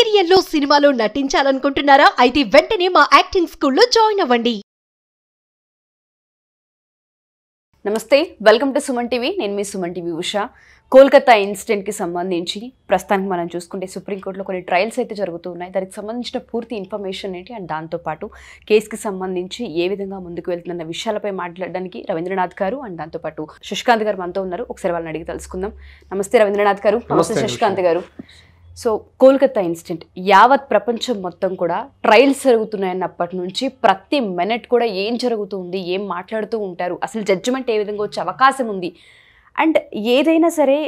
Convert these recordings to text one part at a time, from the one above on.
సీరియల్లో సినిమాలో నటించాలనుకుంటున్నారా? అయితే వెంటనే మా యాక్టింగ్ స్కూల్లో జాయిన్ అవ్వండి. నమస్తే, వెల్కమ్ టు సుమన్ టీవీ. నేను మీ సుమన్ టీవీ ఉషా. కోల్కతా ఇన్సిడెంట్కి సంబంధించి ప్రస్తుతానికి మనం చూసుకుంటే సుప్రీంకోర్టులో కొన్ని ట్రయల్స్ అయితే జరుగుతున్నాయి. దానికి సంబంధించిన పూర్తి ఇన్ఫర్మేషన్ ఏంటి అండ్ దాంతోపాటు కేసుకి సంబంధించి ఏ విధంగా ముందుకు వెళ్తున్న విషయాలపై మాట్లాడడానికి రవీంద్రనాథ్ గారు అండ్ దాంతోపాటు శశికాంత్ గారు మనతో ఉన్నారు. ఒకసారి వాళ్ళని అడిగి తెలుసుకుందాం. నమస్తే రవీంద్రనాథ్ గారు. నమస్తే శశికాంత్ గారు. సో కోల్కతా ఇన్సిడెంట్ యావత్ ప్రపంచం మొత్తం కూడా ట్రయల్స్ జరుగుతున్నాయన్నప్పటి నుంచి ప్రతి మినిట్ కూడా ఏం జరుగుతుంది, ఏం మాట్లాడుతూ ఉంటారు, అసలు జడ్జిమెంట్ ఏ విధంగా వచ్చే అవకాశం ఉంది అండ్ ఏదైనా సరే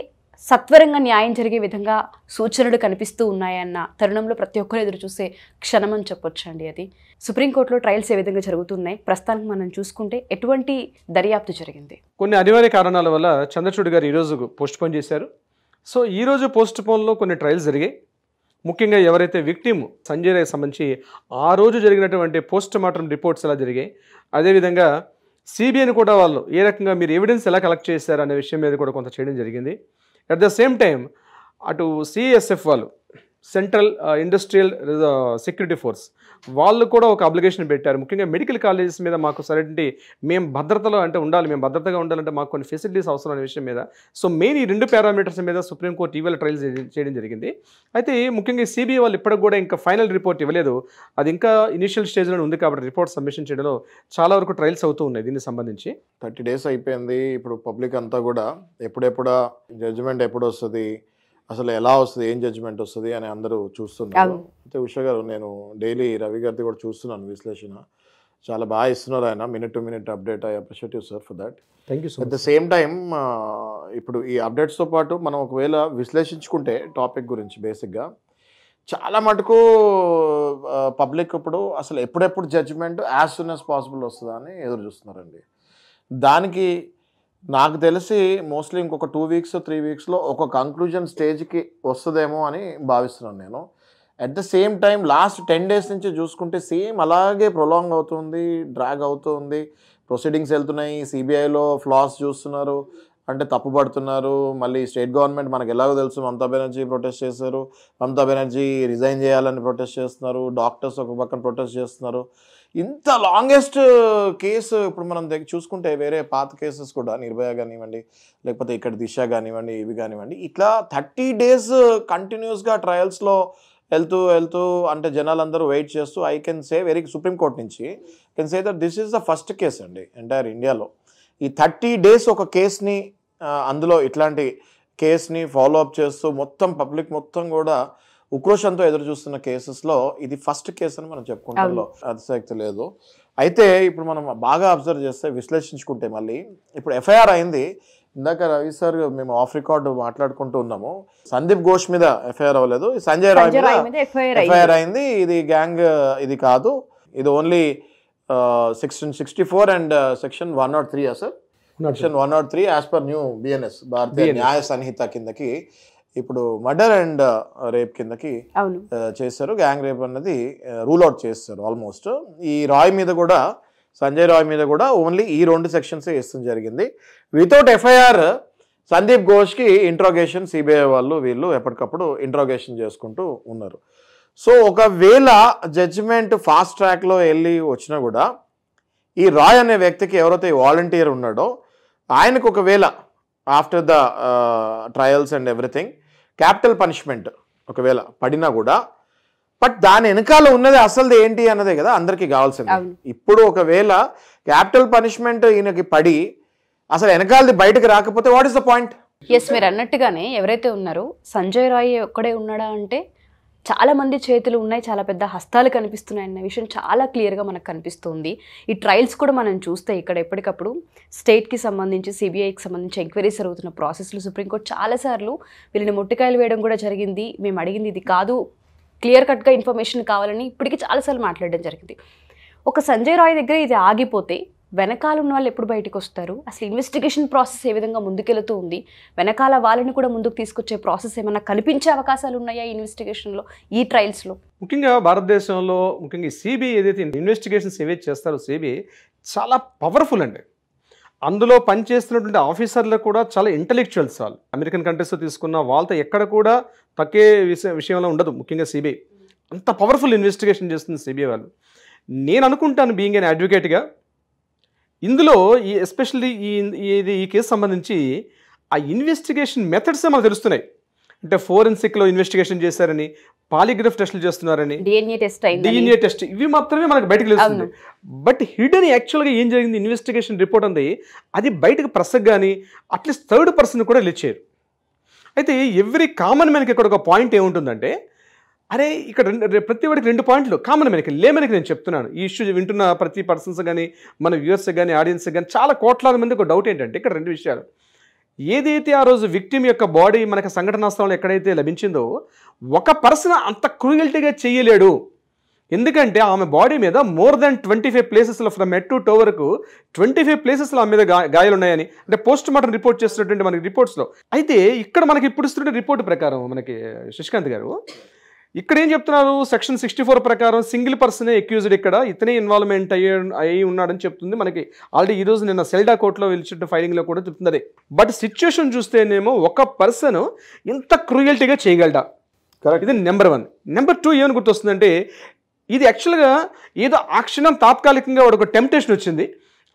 సత్వరంగా న్యాయం జరిగే విధంగా సూచనలు కనిపిస్తూ ఉన్నాయన్న తరుణంలో ప్రతి ఒక్కరు ఎదురు చూసే క్షణం అని చెప్పొచ్చు అండి. అది సుప్రీంకోర్టులో ట్రయల్స్ ఏ విధంగా జరుగుతున్నాయి, ప్రస్తుతానికి మనం చూసుకుంటే ఎటువంటి దర్యాప్తు జరిగింది? కొన్ని అనివార్య కారణాల వల్ల చంద్రచూడ్ గారు ఈరోజు పోస్ట్ పోన్ చేశారు. సో ఈరోజు పోస్ట్ పోన్లో కొన్ని ట్రయల్స్ జరిగాయి. ముఖ్యంగా ఎవరైతే విక్టిమ్ సంజయ్ రాయ్కి సంబంధించి ఆ రోజు జరిగినటువంటి పోస్ట్ మార్టం రిపోర్ట్స్ ఎలా జరిగాయి, అదేవిధంగా సిబిఐని కూడా వాళ్ళు ఏ రకంగా మీరు ఎవిడెన్స్ ఎలా కలెక్ట్ చేశారు అనే విషయం మీద కూడా కొంత చేయడం జరిగింది. అట్ ద సేమ్ టైం అటు సిఎస్ఎఫ్ వాళ్ళు సెంట్రల్ ఇండస్ట్రియల్ సెక్యూరిటీ ఫోర్స్ వాళ్ళు కూడా ఒక అప్లికేషన్ పెట్టారు. ముఖ్యంగా మెడికల్ కాలేజెస్ మీద మాకు సరైనటువంటి మేము భద్రతలో అంటే ఉండాలి, మేము భద్రతగా ఉండాలంటే మాకు కొన్ని ఫెసిలిటీస్ అవసరం అనే విషయం మీద. సో మెయిన్ ఈ రెండు పారామీటర్స్ మీద సుప్రీంకోర్టు ఇవాళ ట్రయల్స్ చేయడం జరిగింది. అయితే ముఖ్యంగా సిబిఐ వాళ్ళు ఇప్పటికి కూడా ఇంకా ఫైనల్ రిపోర్ట్ ఇవ్వలేదు. అది ఇంకా ఇనిషియల్ స్టేజ్లో ఉంది కాబట్టి రిపోర్ట్ సబ్మిషన్ చేయడంలో చాలా వరకు ట్రయల్స్ అవుతూ ఉన్నాయి. దీనికి సంబంధించి 30 days అయిపోయింది. ఇప్పుడు పబ్లిక్ అంతా కూడా ఎప్పుడెప్పుడా జడ్జిమెంట్ ఎప్పుడు వస్తుంది, అసలు ఎలా వస్తుంది, ఏం జడ్జిమెంట్ వస్తుంది అని అందరూ చూస్తున్నారు. అయితే ఉషా గారు, నేను డైలీ రవి గారిది కూడా చూస్తున్నాను విశ్లేషణ, చాలా బాగా ఇస్తున్నారు ఆయన, minute to minute update. I appreciate you sir for that. Thank you so much. At the same time ఇప్పుడు ఈ అప్డేట్స్తో పాటు మనం ఒకవేళ విశ్లేషించుకుంటే టాపిక్ గురించి బేసిక్గా చాలా మటుకు పబ్లిక్ ఇప్పుడు అసలు ఎప్పుడెప్పుడు judgement as soon as possible వస్తుందా అని ఎదురు చూస్తున్నారండి. దానికి నాకు తెలిసి మోస్ట్లీ ఇంకొక 2 weeks 3 weeksలో ఒక కంక్లూజన్ స్టేజ్కి వస్తుందేమో అని భావిస్తున్నాను నేను. At the same time last 10 days నుంచి చూసుకుంటే సేమ్ అలాగే ప్రొలాంగ్ అవుతుంది, డ్రాగ్ అవుతుంది, ప్రొసీడింగ్స్ వెళ్తున్నాయి. సిబిఐలో ఫ్లాస్ చూస్తున్నారు, అంటే తప్పుపడుతున్నారు. మళ్ళీ స్టేట్ గవర్నమెంట్ మనకు ఎలాగో తెలుసు, మమతా బెనర్జీ ప్రొటెస్ట్ చేశారు, మమతా బెనర్జీ రిజైన్ చేయాలని ప్రొటెస్ట్ చేస్తున్నారు, డాక్టర్స్ ఒక పక్కన ప్రొటెస్ట్ చేస్తున్నారు. ఇంత లాంగెస్ట్ కేసు ఇప్పుడు మనం చూసుకుంటే వేరే పాత కేసెస్ కూడా నిర్భయ కానివ్వండి, లేకపోతే ఇక్కడ దిశ కానివ్వండి, ఇవి కానివ్వండి, ఇట్లా 30 days కంటిన్యూస్గా ట్రయల్స్లో వెళ్తూ అంటే జనాలందరూ వెయిట్ చేస్తూ, I can say very supreme court నుంచి can say that this is the first case అండి ఎంటైర్ ఇండియాలో. ఈ 30 days ఒక కేస్ని, అందులో ఇట్లాంటి కేస్ని ఫాలో అప్ చేస్తూ మొత్తం పబ్లిక్ మొత్తం కూడా ఉక్రోషంతో ఎదురు చూస్తున్న కేసెస్లో ఇది ఫస్ట్ కేసు అని మనం చెప్పుకుంటాం, అతిశక్తి లేదు. అయితే ఇప్పుడు మనం బాగా అబ్జర్వ్ చేస్తే, విశ్లేషించుకుంటే మళ్ళీ ఇప్పుడు ఎఫ్ఐఆర్ అయింది. ఇందాక రవి సార్ మేము ఆఫ్ రికార్డు మాట్లాడుకుంటూ ఉన్నాము, సందీప్ ఘోష్ మీద ఎఫ్ఐఆర్ అవ్వలేదు, సంజయ్ రాయ్ మీద ఎఫ్ఐఆర్ అయింది. ఇది గ్యాంగ్ ఇది కాదు, ఇది only Section 64 and Section 103 sir. Section 103 as per new BNS Bharatiya Nyaya Sanhita కిందకి ఇప్పుడు మర్డర్ అండ్ రేప్ కిందకి చేశారు. గ్యాంగ్ రేప్ అన్నది రూల్ అవుట్ చేస్తారు ఆల్మోస్ట్. ఈ రాయ్ మీద కూడా, సంజయ్ రాయ్ మీద కూడా ఓన్లీ ఈ 2 sections వేస్తూ జరిగింది. వితౌట్ ఎఫ్ఐఆర్ సందీప్ ఘోష్కి ఇంట్రోగేషన్ సిబిఐ వాళ్ళు వీళ్ళు ఎప్పటికప్పుడు ఇంట్రోగేషన్ చేసుకుంటూ ఉన్నారు. సో ఒకవేళ జడ్జిమెంట్ ఫాస్ట్ ట్రాక్లో వెళ్ళి వచ్చినా కూడా ఈ రాయ్ అనే వ్యక్తికి ఎవరైతే వాలంటీర్ ఉన్నాడో ఆయనకు ఒకవేళ after the trials and everything capital punishment ఒకవేళ పడినా కూడా, బట్ దాని వెనకాల ఉన్నది అసలు ఏంటి అన్నదే కదా అందరికీ కావాల్సింది. ఇప్పుడు ఒకవేళ క్యాపిటల్ పనిష్మెంట్ ఈయనకి పడి అసలు వెనకాలది బయటకు రాకపోతే what is the point? Yes, మీరు అన్నట్టుగానే ఎవరైతే ఉన్నారో సంజయ్ రాయ్ ఒక్కడే ఉన్నాడా అంటే చాలా మంది చేతులు ఉన్నాయి, చాలా పెద్ద హస్తాలు కనిపిస్తున్నాయి అన్న విషయం చాలా క్లియర్గా మనకు కనిపిస్తుంది. ఈ ట్రయల్స్ కూడా మనం చూస్తే ఇక్కడ ఎప్పటికప్పుడు స్టేట్కి సంబంధించి, సిబిఐకి సంబంధించి ఎంక్వైరీస్ జరుగుతున్న ప్రాసెస్లో సుప్రీంకోర్టు చాలాసార్లు వీళ్ళని మొట్టికాయలు వేయడం కూడా జరిగింది. మేము అడిగింది ఇది కాదు, క్లియర్ కట్గా ఇన్ఫర్మేషన్ కావాలని ఇప్పటికీ చాలాసార్లు మాట్లాడడం జరిగింది. ఒక సంజయ్ రాయ్ దగ్గర ఇది ఆగిపోతే వెనకాల ఉన్న వాళ్ళు ఎప్పుడు బయటకు వస్తారు, అసలు ఇన్వెస్టిగేషన్ ప్రాసెస్ ఏ విధంగా ముందుకెళ్తూ ఉంది, వెనకాల వాళ్ళని కూడా ముందుకు తీసుకొచ్చే ప్రాసెస్ ఏమైనా కనిపించే అవకాశాలు ఉన్నాయా ఈ ఇన్వెస్టిగేషన్లో, ఈ ట్రయల్స్లో? ముఖ్యంగా భారతదేశంలో ముఖ్యంగా సిబిఐ ఏదైతే ఇన్వెస్టిగేషన్స్ ఏవైతే చేస్తారో సిబిఐ చాలా పవర్ఫుల్ అండి. అందులో పనిచేస్తున్నటువంటి ఆఫీసర్లు కూడా చాలా ఇంటలెక్చువల్స్. వాళ్ళు అమెరికన్ కంట్రీస్లో తీసుకున్న వాళ్ళతో ఎక్కడ కూడా తక్కువే విషయంలో ఉండదు. ముఖ్యంగా సిబిఐ అంత పవర్ఫుల్ ఇన్వెస్టిగేషన్ చేస్తుంది సిబిఐ వాళ్ళు. నేను అనుకుంటాను బీయింగ్ ఎన్ అడ్వకేట్గా, ఇందులో ఎస్పెషల్లీ ఈ కేసు సంబంధించి ఆ ఇన్వెస్టిగేషన్ మెథడ్సే మనకు తెలుస్తున్నాయి. అంటే ఫోరెన్సిక్లో ఇన్వెస్టిగేషన్ చేశారని, పాలిగ్రాఫ్ టెస్టులు చేస్తున్నారని, డిఎన్ఏ టెస్ట్, ఇవి మాత్రమే మనకు బయటకు తెలుస్తుంది. బట్ హిడెన్ యాక్చువల్గా ఏం జరిగింది ఇన్వెస్టిగేషన్ రిపోర్ట్ అంది అది బయటకు ప్రెస్కి కానీ అట్లీస్ట్ థర్డ్ పర్సన్ కూడా రిలీజ్ చేయరు. అయితే ఎవ్రీ కామన్ మ్యాన్కి ఇక్కడ ఒక పాయింట్ ఏముంటుందంటే, అరే ఇక్కడ ప్రతి వాడికి 2 పాయింట్లు కామన్ మ్యాన్కి, లేమన్కి నేను చెప్తున్నాను. ఈ ఇష్యూ వింటున్న ప్రతి పర్సన్స్ కానీ మన వ్యూవర్స్ కానీ ఆడియన్స్ కానీ చాలా కోట్లాది మందికి ఒక డౌట్ ఏంటంటే ఇక్కడ 2 విషయాలు. ఏదైతే ఆ రోజు విక్టిమ్ యొక్క బాడీ మనకు సంఘటనా స్థలంలో ఎక్కడైతే లభించిందో ఒక పర్సన్ అంత క్రూయల్టీగా చేయలేడు. ఎందుకంటే ఆమె బాడీ మీద మోర్ దాన్ 25 ప్లేసెస్లో ఫ్రమ్ హెడ్ టు టో వరకు 25 ప్లేసెస్లో ఆమె మీద గాయాలు ఉన్నాయని అంటే పోస్ట్ మార్టం రిపోర్ట్ చేస్తున్నటువంటి మనకి రిపోర్ట్స్లో. అయితే ఇక్కడ మనకి ఇప్పుడు ఇస్తున్న రిపోర్ట్ ప్రకారం మనకి శశికాంత్ గారు ఇక్కడ ఏం చెప్తున్నారు, సెక్షన్ 64 ప్రకారం సింగిల్ పర్సనే అక్యూజ్డ్, ఇక్కడ ఇతనే ఇన్వాల్వ్మెంట్ అయ్యి ఉన్నాడని చెప్తుంది మనకి. ఆల్రెడీ ఈరోజు నిన్న సెల్డా కోర్టులో వెళ్ళిన ఫైలింగ్లో కూడా చెప్తుంది. బట్ సిచ్యువేషన్ చూస్తేనేమో ఒక పర్సన్ ఇంత క్రూయల్టీగా చేయగలడా, ఇది నెంబర్ 1. నెంబర్ 2 ఏమని గుర్తొస్తుందంటే, ఇది యాక్చువల్గా ఏదో ఆ క్షణం తాత్కాలికంగా వాడు ఒక టెంప్టేషన్ వచ్చింది.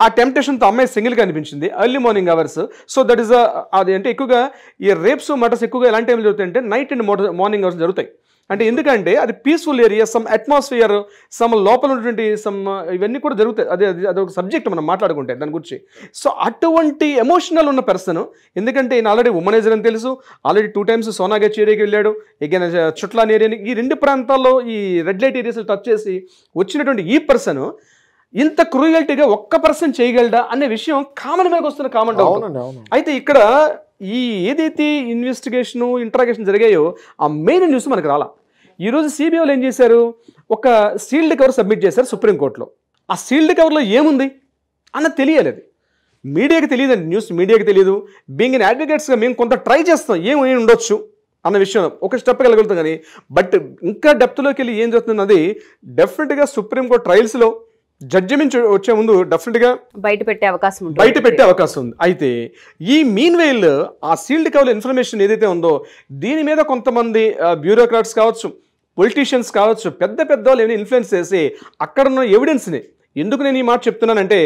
ఆ టెంప్టేషన్తో అమ్మాయి సింగిల్గా అనిపించింది early morning hours. So that is అది అంటే ఎక్కువగా ఈ రేప్స్ మర్డర్స్ ఎక్కువగా ఎలాంటి టైంలో జరుగుతాయంటే నైట్ అండ్ మార్నింగ్ అవర్స్ జరుగుతాయి. అంటే ఎందుకంటే అది peaceful area, some atmosphere, some లోపల ఉన్నటువంటి సమ్ ఇవన్నీ కూడా జరుగుతాయి. అదొక సబ్జెక్ట్ మనం మాట్లాడుకుంటే దాని గురించి. సో అటువంటి ఎమోషనల్ ఉన్న పర్సన్, ఎందుకంటే ఈయన ఆల్రెడీ ఉమనైజర్ అని తెలుసు, ఆల్రెడీ 2 times సోనాగచ్ ఏరియాకి వెళ్ళాడు, ఎగైన్ చుట్లాన్ ఏరియాని, ఈ 2 ప్రాంతాల్లో ఈ రెడ్ లైట్ ఏరియాస్ టచ్ చేసి వచ్చినటువంటి ఈ పర్సన్ ఇంత క్రూయల్టీగా ఒక్క పర్సన్ చేయగలడా అనే విషయం కామన్ మ్యాన్కి వస్తున్న కామన్ డౌట్. అయితే ఇక్కడ ఈ ఏదైతే ఇన్వెస్టిగేషను ఇంట్రాగేషన్ జరిగాయో ఆ మెయిన్ న్యూస్ మనకు రాలా. ఈరోజు సిబిఐలో ఏం చేశారు, ఒక సీల్డ్ కవర్ సబ్మిట్ చేశారు సుప్రీంకోర్టులో. ఆ సీల్డ్ కవర్లో ఏముంది అన్నది తెలియలేదు, మీడియాకి తెలియదండి, న్యూస్ మీడియాకి తెలియదు. బీయింగ్ ఇన్ అడ్వకేట్స్గా మేము కొంత ట్రై చేస్తాం ఏమి ఉండొచ్చు అన్న విషయం ఒక స్టెప్ వెళ్ళగలుగుతాం కానీ, బట్ ఇంకా డెప్త్లోకి వెళ్ళి ఏం జరుగుతున్నది డెఫినెట్గా సుప్రీంకోర్టు ట్రయల్స్లో జడ్జిమెంట్ వచ్చే ముందు డెఫినెట్గా బయట పెట్టే అవకాశం ఉంది. అయితే ఈ మీన్ వైల్ ఆ సీల్డ్ కవర్ ఇన్ఫర్మేషన్ ఏదైతే ఉందో దీని మీద కొంతమంది బ్యూరోక్రాట్స్ కావచ్చు, పొలిటీషియన్స్ కావచ్చు, పెద్ద వాళ్ళు ఏమైనా ఇన్ఫ్లుయెన్స్ చేసి అక్కడ ఉన్న ఎవిడెన్స్ని, ఎందుకు నేను ఈ మాట చెప్తున్నానంటే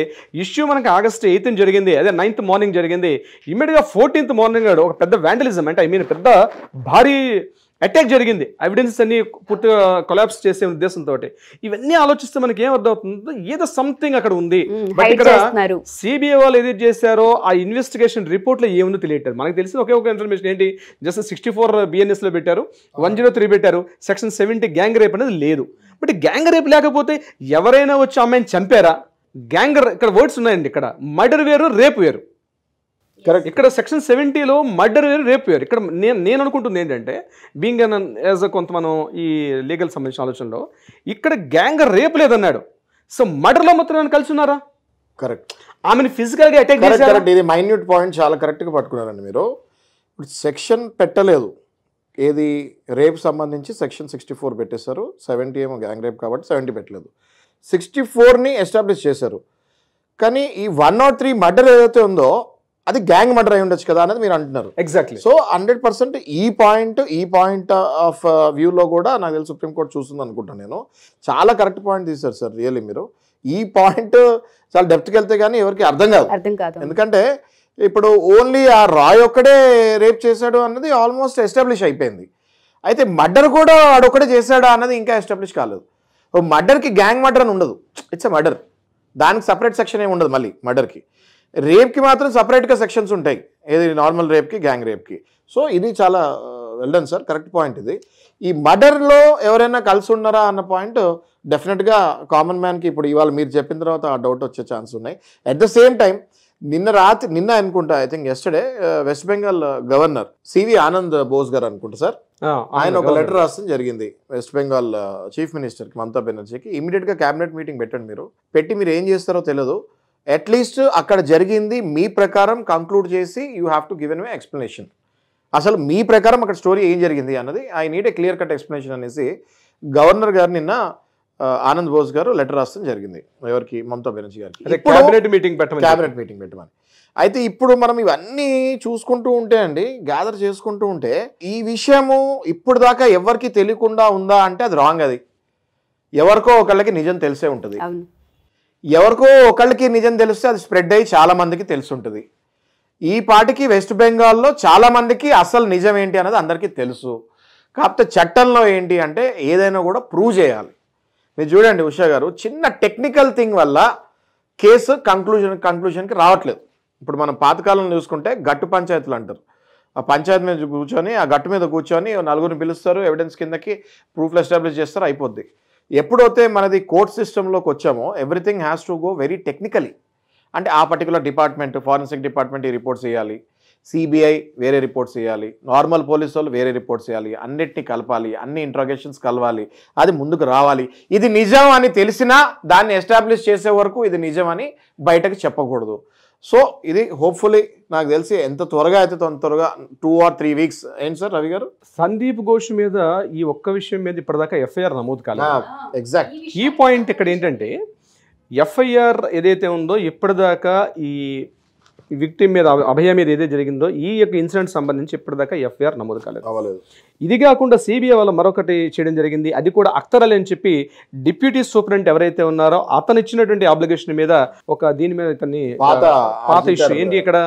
ఇష్యూ మనకి August 8th జరిగింది, అదే 9th మార్నింగ్ జరిగింది. ఇమ్మీడియట్గా 14th మార్నింగ్ ఒక పెద్ద వ్యాండలిజం అంటే పెద్ద భారీ అటాక్ జరిగింది, ఎవిడెన్స్ అన్ని పూర్తిగా కొలాప్స్ చేసే ఉద్దేశంతో. ఇవన్నీ ఆలోచిస్తే మనకి ఏం అర్థం అవుతుందో ఏదో సంథింగ్ అక్కడ ఉంది. బట్ ఇక్కడ సిబిఐ వాళ్ళు ఏదైతే చేశారో ఆ ఇన్వెస్టిగేషన్ రిపోర్ట్లో ఏముందో తెలియటారు. మనకు తెలిసిన ఒకే ఒక ఇన్ఫర్మేషన్ ఏంటి, జస్ట్ 64 BNS లో పెట్టారు, 103 పెట్టారు, సెక్షన్ 70 గ్యాంగ్ రేప్ అనేది లేదు. బట్ గ్యాంగ్ రేప్ లేకపోతే ఎవరైనా వచ్చి అమ్మాయిని చంపారా? గ్యాంగ్ ఇక్కడ వర్డ్స్ ఉన్నాయండి, ఇక్కడ మర్డర్ వేరు, రేప్ వేరు. ఇక్కడ సెక్షన్ 70లో మర్డర్ వేరు, రేప్ వేరు. ఇక్కడ నేను అనుకుంటుంది ఏంటంటే బీయింగ్ యాజ్ కొంత మనం ఈ లీగల్ సంబంధించిన ఆలోచనలో ఇక్కడ గ్యాంగ్ రేప్ లేదన్నాడు. సో మర్డర్లో మొత్తం కలిసి ఉన్నారా? కరెక్ట్. ఆమెను ఫిజికల్గా అటాక్ చేశారు. ఇది మైన్యూట్ పాయింట్ చాలా కరెక్ట్గా పట్టుకున్నారండి మీరు. ఇప్పుడు సెక్షన్ పెట్టలేదు, ఏది రేప్ సంబంధించి సెక్షన్ 64 పెట్టేశారు, 70 ఏమో గ్యాంగ్ రేప్ కాబట్టి 70 పెట్టలేదు, 64ని ఎస్టాబ్లిష్ చేశారు. కానీ ఈ 103 మర్డర్ ఏదైతే ఉందో అది గ్యాంగ్ మర్డర్ అయి ఉండొచ్చు కదా అనేది మీరు అంటున్నారు. ఎగ్జాక్ట్లీ. సో 100% ఈ పాయింట్ ఆఫ్ వ్యూలో కూడా నాకు తెలిసి సుప్రీంకోర్టు చూస్తుంది అనుకుంటాను నేను. చాలా కరెక్ట్ పాయింట్ తీశారు సార్ రియల్లీ మీరు. ఈ పాయింట్ చాలా డెప్త్కి వెళ్తే కానీ ఎవరికి అర్థం కాదు. ఎందుకంటే ఇప్పుడు ఓన్లీ ఆ రాయ్ ఒక్కడే రేప్ చేశాడు అన్నది ఆల్మోస్ట్ ఎస్టాబ్లిష్ అయిపోయింది. అయితే మర్డర్ కూడా వాడొక్కడే చేశాడా అన్నది ఇంకా ఎస్టాబ్లిష్ కాలేదు. మర్డర్కి గ్యాంగ్ మర్డర్ అని ఉండదు, ఇట్స్ ఎ మర్డర్, దానికి సపరేట్ సెక్షన్ ఏమి ఉండదు. మళ్ళీ మర్డర్కి రేప్కి మాత్రం సపరేట్గా సెక్షన్స్ ఉంటాయి, ఏది నార్మల్ రేప్కి గ్యాంగ్ రేప్కి. సో ఇది చాలా well done sir, correct point ఇది. ఈ మర్డర్లో ఎవరైనా కలిసి ఉన్నారా అన్న పాయింట్ డెఫినెట్గా కామన్ మ్యాన్కి ఇప్పుడు ఇవాళ మీరు చెప్పిన తర్వాత ఆ డౌట్ వచ్చే ఛాన్స్ ఉన్నాయి. అట్ ద సేమ్ టైం నిన్న అనుకుంటా, I think yesterday West Bengal governor CV Anand Bose గారు అనుకుంటా సార్, ఆయన ఒక లెటర్ రాయడం జరిగింది వెస్ట్ బెంగాల్ చీఫ్ మినిస్టర్కి మమతా బెనర్జీకి. ఇమీడియట్గా క్యాబినెట్ మీటింగ్ పెట్టండి, మీరు ఏం చేస్తారో తెలియదు, అట్లీస్ట్ అక్కడ జరిగింది మీ ప్రకారం కంక్లూడ్ చేసి you have to given a explanation. అసలు మీ ప్రకారం అక్కడ స్టోరీ ఏం జరిగింది అన్నది I need a clear cut explanation అనేసి గవర్నర్ గారు నిన్న ఆనంద్ బోస్ గారు లెటర్ రాయడం జరిగింది ఎవరికి, మమతా బెనర్జీ గారికి, క్యాబినెట్ మీటింగ్ పెట్టమని. అయితే ఇప్పుడు మనం ఇవన్నీ చూసుకుంటూ ఉంటే అండి, గ్యాదర్ చేసుకుంటూ ఉంటే ఈ విషయము ఇప్పుడు దాకా ఎవరికి తెలియకుండా ఉందా అంటే అది రాంగ్. అది ఎవరికో ఒకళ్ళకి నిజం తెలిసే ఉంటుంది. ఎవరికో ఒకళ్ళకి నిజం తెలిస్తే అది స్ప్రెడ్ అయ్యి చాలా మందికి తెలుసుంటుంది. ఈ పాటికి వెస్ట్ బెంగాల్లో చాలా మందికి అసలు నిజం ఏంటి అనేది అందరికీ తెలుసు. కాకపోతే చట్టంలో ఏంటి అంటే ఏదైనా కూడా ప్రూవ్ చేయాలి. మీరు చూడండి ఉషా గారు, చిన్న టెక్నికల్ థింగ్ వల్ల కేసు కంక్లూజన్కి రావట్లేదు. ఇప్పుడు మనం పాతకాలం చూసుకుంటే గట్టు పంచాయతీలు అంటారు. ఆ పంచాయతీ మీద కూర్చొని, ఆ గట్టు మీద కూర్చొని నలుగురిని పిలుస్తారు, ఎవిడెన్స్ కిందకి ప్రూఫ్లు ఎస్టాబ్లిష్ చేస్తారు, అయిపోద్ది. ఎప్పుడైతే మనది కోర్ట్ సిస్టంలోకి వచ్చామో everything has to go very technically. అంటే ఆ పర్టికులర్ డిపార్ట్మెంట్, ఫారెన్సిక్ డిపార్ట్మెంట్ ఈ రిపోర్ట్స్ చేయాలి, సిబిఐ వేరే రిపోర్ట్స్ చేయాలి, నార్మల్ పోలీసు వాళ్ళు వేరే రిపోర్ట్స్ చేయాలి, అన్నిటినీ కలపాలి, అన్ని ఇంట్రాగేషన్స్ కలవాలి, అది ముందుకు రావాలి. ఇది నిజం అని తెలిసినా దాన్ని ఎస్టాబ్లిష్ చేసే వరకు ఇది నిజం అని బయటకు చెప్పకూడదు. సో ఇది హోప్ఫుల్లీ నాకు తెలిసి ఎంత త్వరగా అయితే త్వరగా 2 or 3 weeks. ఏంటి సార్ రవి గారు? సందీప్ ఘోష్ మీద ఈ ఒక్క విషయం మీద ఇప్పటిదాకా ఎఫ్ఐఆర్ నమోదు కాలేదు. ఎగ్జాక్ట్ ఈ పాయింట్ ఇక్కడ ఏంటంటే, ఎఫ్ఐఆర్ ఏదైతే ఉందో ఇప్పటిదాకా ఈ విక్టిమ్ మీద, అభయ మీద ఏదైతే జరిగిందో ఈ యొక్క ఇన్సిడెంట్ సంబంధించి ఇప్పటిదాకా ఎఫ్ఐఆర్ నమోదు కాలేదు. ఇది కాకుండా సిబిఐ వాళ్ళు మరొకటి చేయడం జరిగింది. అది కూడా అఖ్తర్ అలీ అని చెప్పి డిప్యూటీ సూపరింటెండెంట్ ఎవరైతే ఉన్నారో అతను ఇచ్చినటువంటి అబ్లిగేషన్ మీద దీని మీద ఇతన్ని పాత ఇష్యూ ఏంటి, ఇక్కడ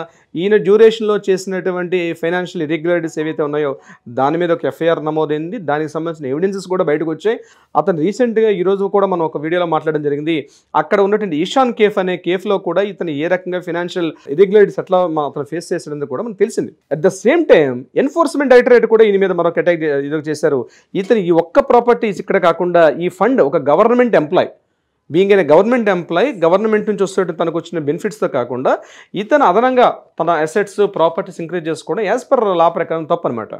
ఈయన డ్యూరేషన్లో చేసినటువంటి ఫైనాన్షియల్ ఇర్రెగ్యులారిటీస్ ఏవైతే ఉన్నాయో దాని మీద ఒక ఎఫ్ఐఆర్ నమోదైంది. దానికి సంబంధించిన ఎవిడెన్సెస్ కూడా బయటకు వచ్చాయి. అతను రీసెంట్గా ఈరోజు కూడా మనం ఒక వీడియోలో మాట్లాడడం జరిగింది. అక్కడ ఉన్నటువంటి ఈశాన్ కేఫ్ అనే కేఫ్లో కూడా ఇతను ఏ రకంగా ఫైనాన్షియల్ ఇర్రెగ్యులారిటీస్ ఎట్లా అతను ఫేస్ చేసేది కూడా మనకు తెలిసింది. At the same time enforcement directorate కూడా ఈయన మీద మరొక అటాక్ ఇది చేశారు. ఇతను ఈ ఒక్క ప్రాపర్టీస్ ఇక్కడ కాకుండా ఈ ఫండ్ ఒక government employee, being a government employee, government నుంచి వస్తే తనకు వచ్చిన బెనిఫిట్స్తో కాకుండా ఇతను అదనంగా తన అసెట్స్ ప్రాపర్టీస్ ఇంక్రీజ్ చేసుకోవడం యాజ్ పర్ లా ప్రకారం తప్పు అనమాట.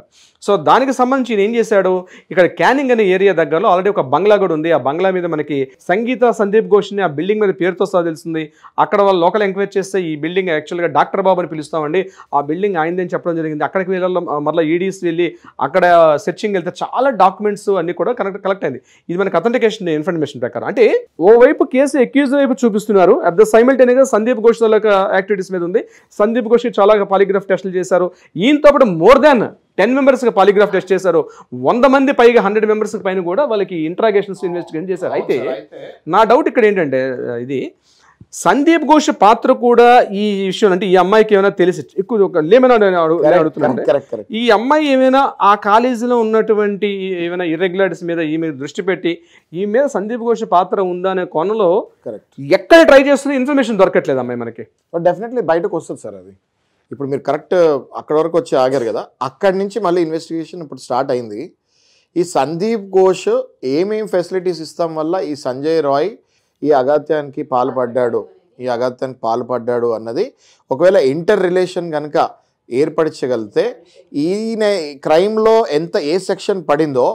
సో దానికి సంబంధించి ఈయన ఏం చేశాడు, ఇక్కడ క్యానింగ్ అనే ఏరియా దగ్గరలో ఆల్రెడీ ఒక బంగ్లా కూడా ఉంది. ఆ బంగ్లా మీద మనకి సంగీత సందీప్ ఘోష్ని ఆ బిల్డింగ్ మీద పేరుతో సహా తెలిసింది. అక్కడ వాళ్ళు లోకల్ ఎంక్వైరీ చేస్తే ఈ బిల్డింగ్ యాక్చువల్గా డాక్టర్ బాబు అని పిలుస్తామండి, ఆ బిల్డింగ్ ఆయనదని చెప్పడం జరిగింది. అక్కడికి వెళ్ళాలో మళ్ళీ ఈడీస్ వెళ్ళి అక్కడ సెర్చింగ్ వెళ్తే చాలా డాక్యుమెంట్స్ అన్ని కూడా కలెక్ట్ అయింది. ఇది మనకి అథెంటికేషన్ ఇన్ఫర్మేషన్ ప్రకారం. అంటే ఓవైపు కేసు అక్యూజ్ వైపు చూపిస్తున్నారు, అట్ ద సైమల్టేనియస్గా సందీప్ ఘోష్ యాక్టివిటీస్ మీద ఉంది. సందీప్ ఘోష్ చాలా పాలిగ్రాఫ్ టెస్టులు చేశారు. ఈయనతో పాటు మోర్ దాన్ 10 మెంబర్స్కి పాలిగ్రాఫ్ టెస్ట్ చేశారు. 100 మంది పైగా 100 మెంబర్స్కి పైన కూడా వాళ్ళకి ఇంట్రాగేషన్స్ ఇన్వెస్టిగేషన్ చేశారు. అయితే నా డౌట్ ఇక్కడ ఏంటంటే, ఇది సందీప్ ఘోష్ పాత్ర కూడా ఈ విషయం అంటే ఈ అమ్మాయికి ఏమైనా తెలిసి ఎక్కువ అడుగుతున్నాను, ఈ అమ్మాయి ఏమైనా ఆ కాలేజీలో ఉన్నటువంటి ఏమైనా ఇర్రెగ్యులారిటీస్ మీద ఈమె దృష్టి పెట్టి ఈ మీద సందీప్ ఘోష్ పాత్ర ఉందా అనే కోణంలో ఎక్కడ ట్రై చేస్తున్న ఇన్ఫర్మేషన్ దొరకట్లేదు అమ్మాయి మనకి. డెఫినెట్లీ బయటకు వస్తుంది సార్. అది ఇప్పుడు మీరు కరెక్ట్ అక్కడ వరకు వచ్చి ఆగారు కదా, అక్కడి నుంచి మళ్ళీ ఇన్వెస్టిగేషన్ ఇప్పుడు స్టార్ట్ అయింది. ఈ సందీప్ ఘోష్ ఏమేం ఫెసిలిటీస్ ఇస్తాం వల్ల ఈ సంజయ్ రాయ్ ఈ అగాత్యానికి పాల్పడ్డాడు అన్నది ఒకవేళ ఇంటర్ రిలేషన్ కనుక ఏర్పరచగలిగితే ఈయన క్రైమ్లో ఏ సెక్షన్ పడిందో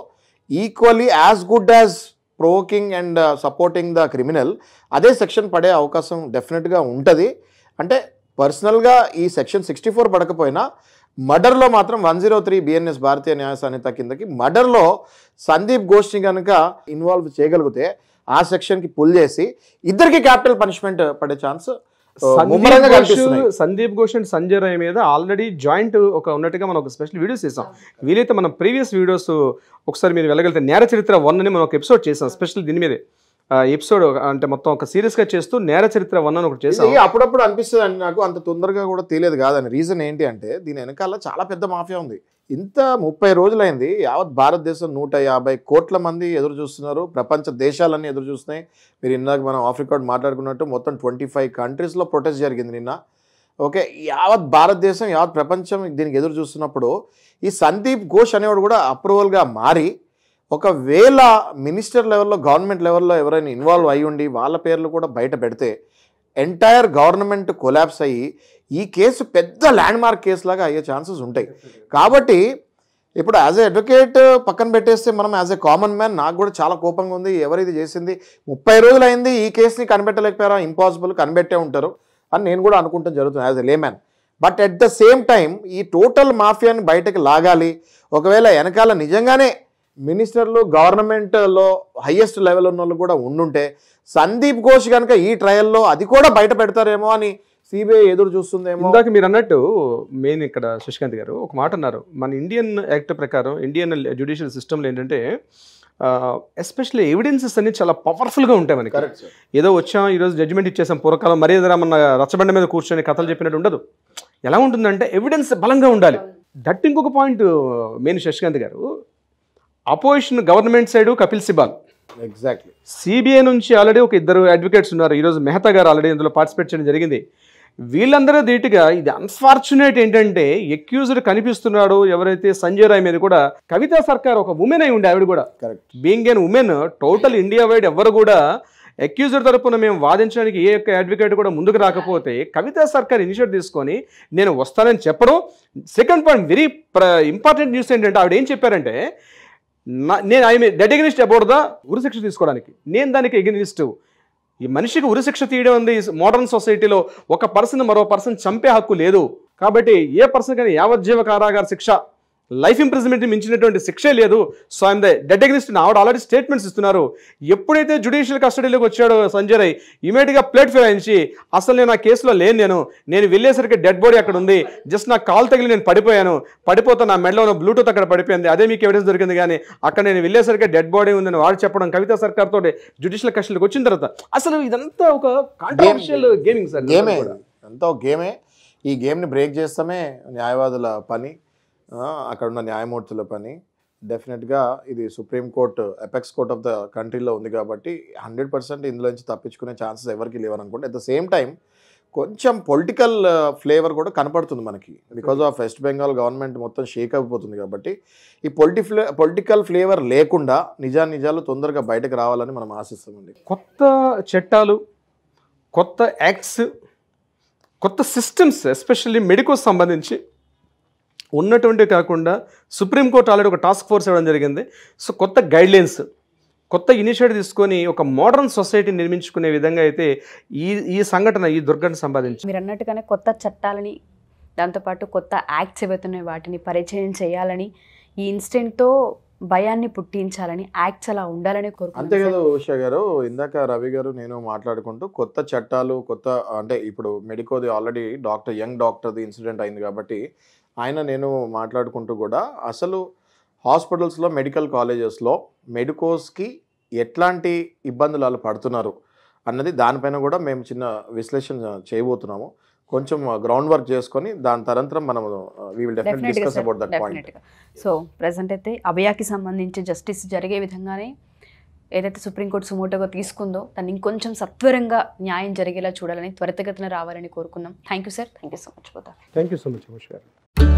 equally as good as provoking and supporting the criminal అదే సెక్షన్ పడే అవకాశం డెఫినెట్గా ఉంటుంది. అంటే పర్సనల్గా ఈ సెక్షన్ 64 పడకపోయినా మర్డర్లో మాత్రం 103 BNS భారతీయ న్యాయ సంహిత కిందకి మర్డర్లో సందీప్ ఘోష్ని కనుక ఇన్వాల్వ్ చేయగలిగితే ఆ సెక్షన్కి పుల్ చేసి ఇద్దరికి క్యాపిటల్ పనిష్మెంట్ పడే ఛాన్స్ సందీప్ ఘోష్ అండ్ సంజయ్ రాయ్ మీద ఆల్రెడీ జాయింట్ ఉన్నట్టుగా మనం ఒక స్పెషల్ వీడియోస్ చేసాం. వీలైతే మనం ప్రీవియస్ వీడియోస్ ఒకసారి మీరు వెళ్ళగలిగితే నేర చరిత్ర 1 అని మనం ఒక ఎపిసోడ్ చేసాం స్పెషల్ దీని మీదే. ఎపిసోడ్ అంటే మొత్తం ఒక సీరియస్ గా చేస్తూ నేర చరిత్ర 1 అని ఒకటి చేసాం. అప్పుడప్పుడు అనిపిస్తుంది అండి నాకు, అంత తొందరగా కూడా తెలియదు కాదని. రీజన్ ఏంటి అంటే దీని వెనకాల చాలా పెద్ద మాఫియా ఉంది. ఇంత 30 రోజులైంది, యావత్ భారతదేశం 150 కోట్ల మంది ఎదురు చూస్తున్నారు, ప్రపంచ దేశాలన్నీ ఎదురు చూస్తున్నాయి. మీరు ఇందాక మనం ఆఫ్ రికార్డ్ మాట్లాడుకున్నట్టు మొత్తం 25 కంట్రీస్లో ప్రొటెస్ట్ జరిగింది నిన్న. ఓకే, యావత్ భారతదేశం యావత్ ప్రపంచం దీనికి ఎదురు చూస్తున్నప్పుడు ఈ సందీప్ ఘోష్ అనేవాడు కూడా అప్రూవల్గా మారి ఒకవేళ మినిస్టర్ లెవెల్లో గవర్నమెంట్ లెవెల్లో ఎవరైనా ఇన్వాల్వ్ అయ్యి ఉండి వాళ్ళ పేర్లు కూడా బయట పెడితే ఎంటైర్ గవర్నమెంట్ కొలాప్స్ అయ్యి ఈ కేసు పెద్ద ల్యాండ్ మార్క్ కేసు లాగా అయ్యే ఛాన్సెస్ ఉంటాయి. కాబట్టి ఇప్పుడు యాజ్ ఎ అడ్వకేట్ పక్కన పెట్టేస్తే మనం యాజ్ ఎ కామన్ మ్యాన్ నాకు కూడా చాలా కోపంగా ఉంది. ఎవరిది చేసింది 30 రోజులు అయింది, ఈ కేసుని కనిపెట్టలేకపోయారా, ఇంపాసిబుల్, కనిపెట్టే ఉంటారు అని నేను కూడా అనుకుంటాం జరుగుతుంది as a layman. But at the same time ఈ టోటల్ మాఫియాని బయటకు లాగాలి. ఒకవేళ వెనకాల నిజంగానే మినిస్టర్లు గవర్నమెంట్లో హయ్యెస్ట్ లెవెల్ ఉన్న వాళ్ళు కూడా ఉండుంటే సందీప్ ఘోష్ కనుక ఈ ట్రయల్లో అది కూడా బయట పెడతారేమో అని సిబిఐ ఎదురు చూస్తుందేమో. ఇందాక మీరు అన్నట్టు మెయిన్ ఇక్కడ శశికాంత్ గారు ఒక మాట అన్నారు, మన ఇండియన్ యాక్ట్ ప్రకారం ఇండియన్ జ్యుడిషియల్ సిస్టంలో ఏంటంటే ఎస్పెషల్లీ ఎవిడెన్సెస్ అన్ని చాలా పవర్ఫుల్గా ఉంటాయి మనకి. Correct sir. ఏదో వచ్చాం ఈరోజు జడ్జిమెంట్ ఇచ్చేసాం, పూర్వకాలం మర్యాద మన రచ్చబండ మీద కూర్చొని కథలు చెప్పినట్టు ఉండదు. ఎలా ఉంటుందంటే ఎవిడెన్స్ బలంగా ఉండాలి. దట్ ఇంకొక పాయింట్ మెయిన్ శశికాంత్ గారు, opposition government side Kapil Sibal, exactly CBI నుంచి ఆల్రెడీ ఒక 2 అడ్వకేట్స్ ఉన్నారు. ఈరోజు మెహతా గారు ఆల్రెడీ ఇందులో పార్టిసిపేట్ చేయడం జరిగింది. వీళ్ళందరూ ధీటుగా, ఇది అన్ఫార్చునేట్ ఏంటంటే ఎక్యూజ్డ్ కనిపిస్తున్నాడు ఎవరైతే సంజయ్ రాయ్ మీద కూడా కవితా సర్కార్ ఒక ఉమెన్ అయి ఉండే, ఆవిడ కూడా correct. Being an women total India wide ఎవరు కూడా అక్యూజ్డ్ తరపున మేము వాదించడానికి ఏ ఒక్క అడ్వకేట్ కూడా ముందుకు రాకపోతే కవితా సర్కార్ ఇనిషియేటివ్ తీసుకొని నేను వస్తానని చెప్పడం. Second point very important news ఏంటంటే ఆవిడ ఏం చెప్పారంటే, నేను I did against about the ఉరిశిక్ష తీసుకోవడానికి, నేను దానికి ఎగ్నిస్ట్. ఈ మనిషికి ఉరిశిక్ష తీయడం ఉంది మోడర్న్ సొసైటీలో. ఒక పర్సన్ మరో పర్సన్ చంపే హక్కు లేదు కాబట్టి ఏ పర్సన్ కానీ యావజ్జీవ కారాగార శిక్ష, లైఫ్ ఇంప్రిజన్మెంట్ మించినటువంటి శిక్షే లేదు. So I'm the dead against ఆవిడ ఆల్రెడీ స్టేట్మెంట్స్ ఇస్తున్నారు. ఎప్పుడైతే జ్యుడిషియల్ కస్టడీలోకి వచ్చాడో సంజయ్ రాయ్ ఇమీడియట్గా ప్లేట్ ఫిరాయించి అసలు నేను ఆ కేసులో లేను, నేను వెళ్ళేసరికి డెడ్ బాడీ అక్కడ ఉంది, జస్ట్ నా కాల్ తగిలి నేను పడిపోతా నా మెడలో ఉన్న బ్లూటూత్ అక్కడ పడిపోయింది, అదే మీకు ఎవిడెన్స్ దొరికింది. కానీ అక్కడ నేను వెళ్ళేసరికి డెడ్ బాడీ ఉందని వాడు చెప్పడం, కవితా సర్కార్ తోటి జ్యుడిషియల్ కస్టడీలోకి వచ్చిన తర్వాత అసలు ఇదంతా ఒక కాంట్రవర్షియల్ గేమింగ్ సార్. గేమే, అంతా ఒక గేమే. ఈ గేమ్ని బ్రేక్ చేస్తామే న్యాయవాదుల పని, అక్కడ ఉన్న న్యాయమూర్తుల పని. డెఫినెట్గా ఇది supreme court apex court of the కంట్రీలో ఉంది కాబట్టి 100% ఇందులో నుంచి తప్పించుకునే ఛాన్సెస్ ఎవరికి లేవనుకోండి. అట్ ద సేమ్ టైం కొంచెం పొలిటికల్ ఫ్లేవర్ కూడా కనపడుతుంది మనకి, because of west Bengal government మొత్తం షేక్ అయిపోతుంది కాబట్టి ఈ పొలిటికల్ ఫ్లేవర్ లేకుండా నిజాలు తొందరగా బయటకు రావాలని మనం ఆశిస్తామండి. కొత్త చట్టాలు, కొత్త యాక్ట్స్, కొత్త సిస్టమ్స్ ఎస్పెషల్లీ మెడికోస్ సంబంధించి ఉన్నటువంటి కాకుండా సుప్రీంకోర్టు ఆల్రెడీ ఒక టాస్క్ ఫోర్స్ ఇవ్వడం జరిగింది. సో కొత్త గైడ్లైన్స్, కొత్త ఇనిషియేటివ్ తీసుకొని ఒక మోడర్న్ సొసైటీ నిర్మించుకునే విధంగా అయితే ఈ సంఘటన, ఈ దుర్ఘటన సంపాదించి మీరు అన్నట్టుగానే కొత్త చట్టాలని, దాంతోపాటు కొత్త యాక్ట్స్ ఏవైతున్నాయి వాటిని పరిచయం చేయాలని, ఈ ఇన్సిడెంట్తో భయాన్ని పుట్టించాలని, యాక్ట్స్ అలా ఉండాలని అంతే కోరుకుంటున్నాను. కదా ఉషా గారు, ఇందాక రవి గారు నేను మాట్లాడుకుంటూ కొత్త చట్టాలు, కొత్త అంటే ఇప్పుడు మెడికోది ఆల్రెడీ యంగ్ డాక్టర్ది ఇన్సిడెంట్ అయింది కాబట్టి నేను మాట్లాడుకుంటూ కూడా అసలు హాస్పిటల్స్లో, మెడికల్ కాలేజెస్లో మెడికోస్కి ఎట్లాంటి ఇబ్బందులు వాళ్ళు పడుతున్నారు అన్నది దానిపైన కూడా మేము చిన్న విశ్లేషణ చేయబోతున్నాము. కొంచెం గ్రౌండ్ వర్క్ చేసుకొని దాని తరంతరం మనం we will definitely discuss about that point. So present అయితే అభయాకి సంబంధించి జస్టిస్ జరిగే విధంగానే ఏదైతే సుప్రీంకోర్టు సుమోటోగా తీసుకుందో దాన్ని ఇంకొంచెం సత్వరంగా న్యాయం జరిగేలా చూడాలని, త్వరితగతిన రావాలని కోరుకున్నాం. Thank you sir, thank you so much. Thank you so much.